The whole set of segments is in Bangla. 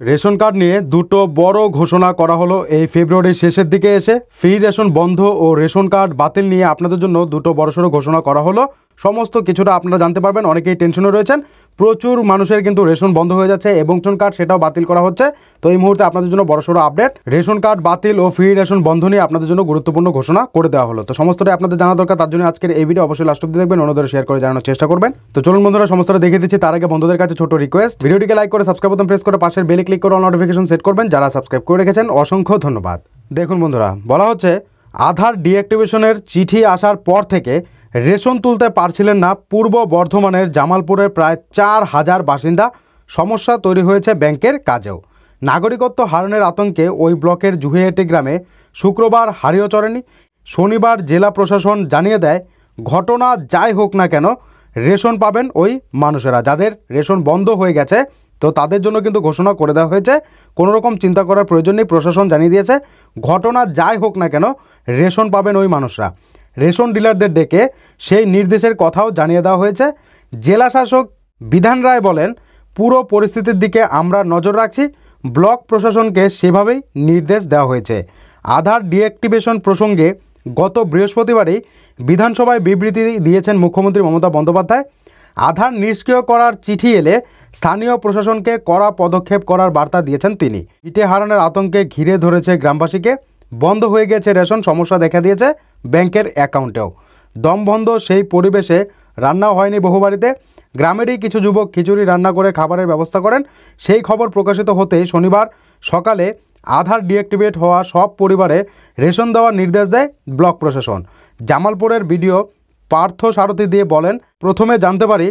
রেশন কার্ড নিয়ে দুটো বড় ঘোষণা করা হলো এই ফেব্রুয়ারির শেষের দিকে এসে। ফ্রি রেশন বন্ধ ও রেশন কার্ড বাতিল নিয়ে আপনাদের জন্য দুটো বড়সড় ঘোষণা করা হলো। সমস্ত কিছুটা আপনারা জানতে পারবেন। অনেকেই টেনশনে রয়েছেন, প্রচুর মানুষের কিন্তু রেশন বন্ধ হয়ে যাচ্ছে এবং রেশন কার্ড সেটাও বাতিল করা হচ্ছে। তো এই মুহূর্তে আপনাদের জন্য বড়সড় আপডেট, রেশন কার্ড বাতিল ও ফ্রি রেশন বন্ধ নিয়ে আপনাদের জন্য গুরুত্বপূর্ণ ঘোষণা করে দেওয়া হলো। তো সমস্তটাই আপনাদের জানা দরকার, তার জন্য আজকের এই ভিডিও অবশ্যই লাস্ট অবধি দেখবেন, অন্যদের শেয়ার করে জানানোর চেষ্টা করবেন। তো চলুন বন্ধুরা, সমস্তটা দেখে দিচ্ছি। তার আগে বন্ধুদের কাছে ছোট রিকোয়েস্ট, ভিডিওটিকে লাইক করে সাবস্ক্রাইব বাটন প্রেস করে পাশের বেলে ক্লিক করে অল নোটিফিকেশন সেট করবেন। যারা সাবস্ক্রাইব করে রেখেছেন অসংখ্য ধন্যবাদ। দেখুন বন্ধুরা, বলা হচ্ছে আধার ডিঅ্যাক্টিভেশনের চিঠি আসার পর থেকে রেশন তুলতে পারছিলেন না পূর্ব বর্ধমানের জামালপুরের প্রায় 4,000 বাসিন্দা। সমস্যা তৈরি হয়েছে ব্যাংকের কাজেও। নাগরিকত্ব হারানোর আতঙ্কে ওই ব্লকের জুহিয়াটি গ্রামে শুক্রবার হারিয়ে চড়েনি। শনিবার জেলা প্রশাসন জানিয়ে দেয়, ঘটনা যাই হোক না কেন রেশন পাবেন ওই মানুষেরা। যাদের রেশন বন্ধ হয়ে গেছে তো তাদের জন্য কিন্তু ঘোষণা করে দেওয়া হয়েছে, কোনো রকম চিন্তা করার প্রয়োজন নেই। প্রশাসন জানিয়ে দিয়েছে, ঘটনা যাই হোক না কেন রেশন পাবেন ওই মানুষরা। রেশন ডিলারদের ডেকে সেই নির্দেশের কথাও জানিয়ে দেওয়া হয়েছে। জেলা শাসক বিধান রায় বলেন, পুরো পরিস্থিতির দিকে আমরা নজর রাখছি। ব্লক প্রশাসনকে সেভাবেই নির্দেশ দেওয়া হয়েছে। আধার ডিঅ্যাক্টিভেশন প্রসঙ্গে গত বৃহস্পতিবারই বিধানসভায় বিবৃতি দিয়েছেন মুখ্যমন্ত্রী মমতা বন্দ্যোপাধ্যায়। আধার নিষ্ক্রিয় করার চিঠি এলে স্থানীয় প্রশাসনকে কড়া পদক্ষেপ করার বার্তা দিয়েছেন তিনি। ইটে হারানোর আতঙ্কে ঘিরে ধরেছে গ্রামবাসীকে। বন্ধ হয়ে গেছে রেশন, সমস্যা দেখা দিয়েছে ব্যাংকের অ্যাকাউন্টেও। দমবন্ধ সেই পরিবেশে রান্নাও হয়নি বহু বাড়িতে। গ্রামেরই কিছু যুবক খিচুড়ি রান্না করে খাবারের ব্যবস্থা করেন। সেই খবর প্রকাশিত হতেই শনিবার সকালে আধার ডিঅ্যাক্টিভেট হওয়া সব পরিবারে রেশন দেওয়ার নির্দেশ দেয় ব্লক প্রশাসন। জামালপুরের বিডিও পার্থ সারথী দিয়ে বলেন, প্রথমে জানতে পারি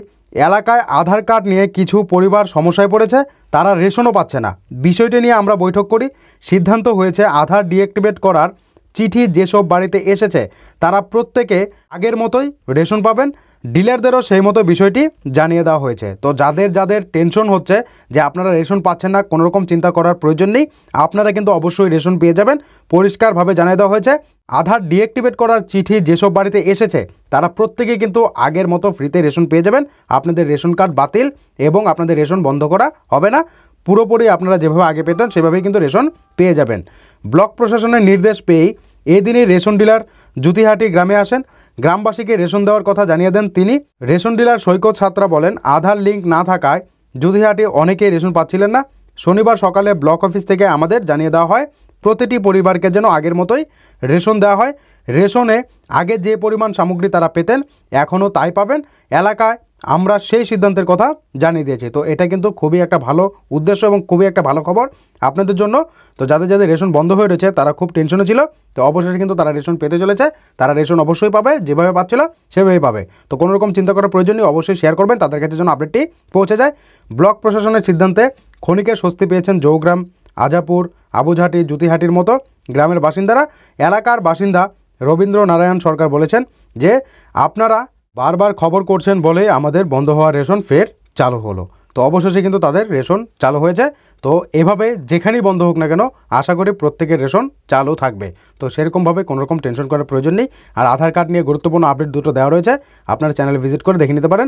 এলাকায় আধার কার্ড নিয়ে কিছু পরিবার সমস্যায় পড়েছে, তারা রেশনও পাচ্ছে না। বিষয়টি নিয়ে আমরা বৈঠক করি। সিদ্ধান্ত হয়েছে আধার ডিঅ্যাক্টিভেট করার চিঠি যেসব বাড়িতে এসেছে তারা প্রত্যেকে আগের মতোই রেশন পাবেন। ডিলারদেরও সেই মতো বিষয়টি জানিয়ে দেওয়া হয়েছে। তো যাদের যাদের টেনশন হচ্ছে যে আপনারা রেশন পাচ্ছেন না, কোনো রকম চিন্তা করার প্রয়োজন নেই, আপনারা কিন্তু অবশ্যই রেশন পেয়ে যাবেন। পরিষ্কারভাবে জানিয়ে দেওয়া হয়েছে, আধার ডিঅ্যাক্টিভেট করার চিঠি যেসব বাড়িতে এসেছে তারা প্রত্যেকেই কিন্তু আগের মতো ফ্রিতে রেশন পেয়ে যাবেন। আপনাদের রেশন কার্ড বাতিল এবং আপনাদের রেশন বন্ধ করা হবে না। পুরোপুরি আপনারা যেভাবে আগে পেতেন সেভাবেই কিন্তু রেশন পেয়ে যাবেন। ব্লক প্রশাসনের নির্দেশ পেয়েই এদিনই রেশন ডিলার জুতিহাটি গ্রামে আসেন। গ্রামবাসীকে রেশন দেওয়ার কথা জানিয়ে দেন তিনি। রেশন ডিলার সৈকত ছাত্রা বলেন, আধার লিঙ্ক না থাকায় জুতিহাটি অনেকেই রেশন পাচ্ছিলেন না। শনিবার সকালে ব্লক অফিস থেকে আমাদের জানিয়ে দেওয়া হয় প্রতিটি পরিবারকে যেন আগের মতোই রেশন দেওয়া হয়। রেশনে আগে যে পরিমাণ সামগ্রী তারা পেতেন এখনও তাই পাবেন। এলাকায় আমরা সেই সিদ্ধান্তের কথা জানিয়ে দিয়েছি। তো এটা কিন্তু খুবই একটা ভালো উদ্দেশ্য এবং খুবই একটা ভালো খবর আপনাদের জন্য। তো যাদের যাদের রেশন বন্ধ হয়ে রয়েছে তারা খুব টেনশনে ছিল, তো অবশেষে কিন্তু তারা রেশন পেতে চলেছে। তারা রেশন অবশ্যই পাবে, যেভাবে পাচ্ছিল সেভাবেই পাবে। তো কোনো রকম চিন্তা করার প্রয়োজন নেই, অবশ্যই শেয়ার করবেন, তাদের কাছে যেন আপডেটটি পৌঁছে যায়। ব্লক প্রশাসনের সিদ্ধান্তে ক্ষণিকের স্বস্তি পেয়েছেন জৌগ্রাম, আজাপুর, আবুঝাটি, জুতিহাটির মতো গ্রামের বাসিন্দারা। এলাকার বাসিন্দা রবীন্দ্র নারায়ণ সরকার বলেছেন যে, আপনারা বারবার খবর করছেন বলেই আমাদের বন্ধ হওয়া রেশন ফের চালু হলো। তো অবশেষে কিন্তু তাদের রেশন চালু হয়েছে। তো এভাবে যেখানেই বন্ধ হোক না কেন আশা করি প্রত্যেকের রেশন চালু থাকবে। তো সেরকমভাবে কোনো রকম টেনশন করার প্রয়োজন নেই। আর আধার কার্ড নিয়ে গুরুত্বপূর্ণ আপডেট দুটো দেওয়া রয়েছে, আপনারা চ্যানেলে ভিজিট করে দেখে নিতে পারেন।